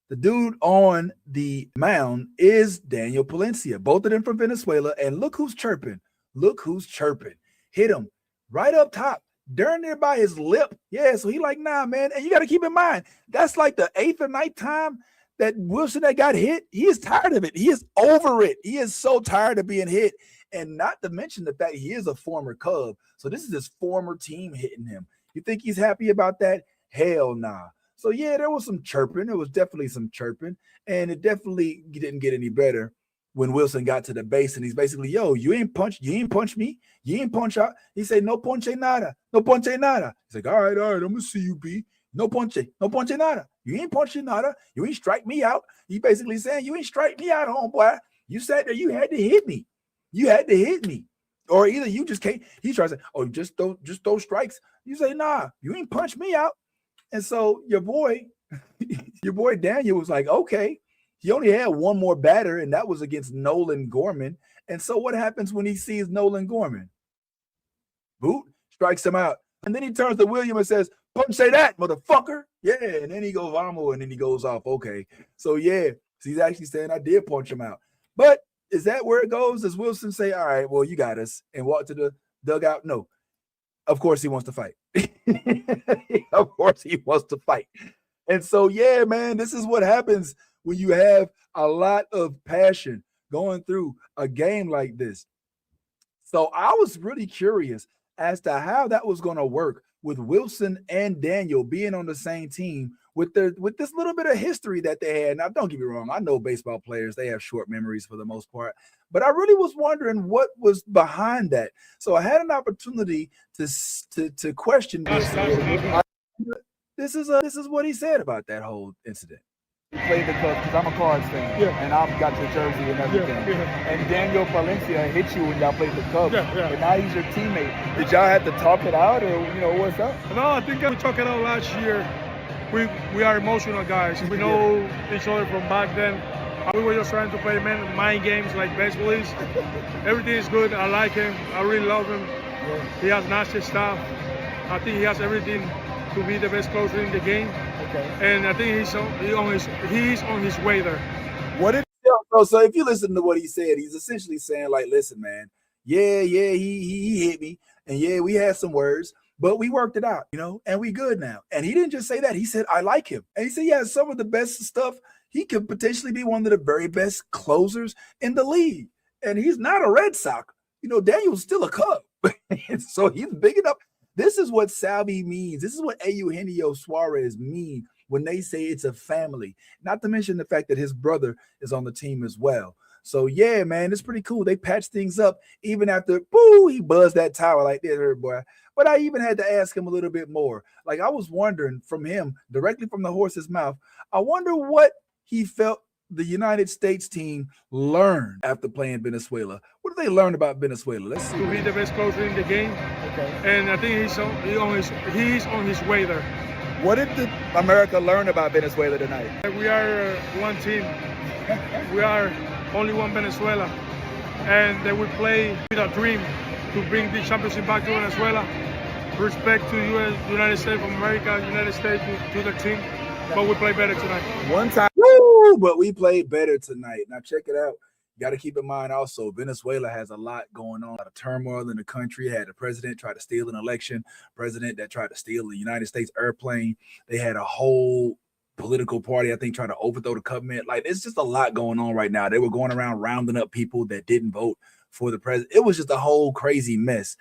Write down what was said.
The dude on the mound is Daniel Palencia, both of them from Venezuela. And look who's chirping. Look who's chirping. Hit him right up top, darn near by his lip. Yeah, so he like, nah, man. And you got to keep in mind, that's like the 8th or 9th time that Wilson that got hit. He is tired of it. He is over it. He is so tired of being hit. And not to mention the fact he is a former Cub. So this is his former team hitting him. You think he's happy about that? Hell nah. So yeah, there was some chirping. There was definitely some chirping. And it definitely didn't get any better when Wilson got to the base and he's basically, yo, you ain't punch me. You ain't punch out. He said, no ponche nada. No ponche nada. He's like, all right, I'm gonna see you, B. No ponche nada. You ain't punching nada. You ain't strike me out. He basically saying, you ain't strike me out, homeboy. You said that you had to hit me. You had to hit me. Or either you just can't. He tries to say, oh, just those strikes. You say, nah, you ain't punch me out. And so your boy Daniel was like, okay. He only had one more batter, and that was against Nolan Gorman. And so what happens when he sees Nolan Gorman? Boot, strikes him out. And then he turns to William and says, punch say that, motherfucker. Yeah, and then he goes vamos, and then he goes off. Okay. So, yeah, so he's actually saying I did punch him out. But is that where it goes? Does Wilson say, all right, well, you got us, and walk to the dugout? No. Of course he wants to fight. Of course he wants to fight. And so, yeah, man, this is what happens when you have a lot of passion going through a game like this. So I was really curious as to how that was going to work with Wilson and Daniel being on the same team with this little bit of history that they had. Now, don't get me wrong, I know baseball players, they have short memories for the most part, but I really was wondering what was behind that. So I had an opportunity to question this. This is what he said about that whole incident. Played the Cubs because I'm a Cards fan, and I've got your jersey and everything. And Daniel Palencia hit you when y'all played the Cubs, and now he's your teammate. Did y'all have to talk it out, or what's up? No, I think we talked it out last year. We are emotional guys. We know each other from back then. We were just trying to play mind games like baseball is. Everything is good. I like him. I really love him. He has nasty stuff. I think he has everything to be the best closer in the game. Okay. And I think he's on his way there. What did so if you listen to what he said, he's essentially saying, like, listen, man, he hit me, and yeah, we had some words, but we worked it out, and we good now. And he didn't just say that. He said, I like him. And he said, yeah, some of the best stuff. He could potentially be one of the very best closers in the league. And he's not a Red Sox. Daniel's still a Cub. So he's big enough. This is what Salvi means. This is what Eugenio Suarez mean when they say it's a family. Not to mention the fact that his brother is on the team as well. So, yeah, man, it's pretty cool. They patched things up even after, he buzzed that tower like this, boy. But I even had to ask him a little bit more. Like, I was wondering from him, directly from the horse's mouth, I wonder what he felt the United States team learned after playing Venezuela. What did they learn about Venezuela? Let's see. To be the best closer in the game. Okay. And I think he's on his way there. What did America learn about Venezuela tonight? We are one team. We are only one Venezuela. And they will play with a dream to bring the championship back to Venezuela. Respect to United States of America, United States to the team. But we play better tonight. One time, but we played better tonight. Now check it out. You got to keep in mind also, Venezuela has a lot going on, a lot of turmoil in the country. Had a president try to steal an election, president that tried to steal the United States airplane. They had a whole political party, I think, trying to overthrow the government. Like, it's just a lot going on right now. They were going around rounding up people that didn't vote for the president. It was just a whole crazy mess.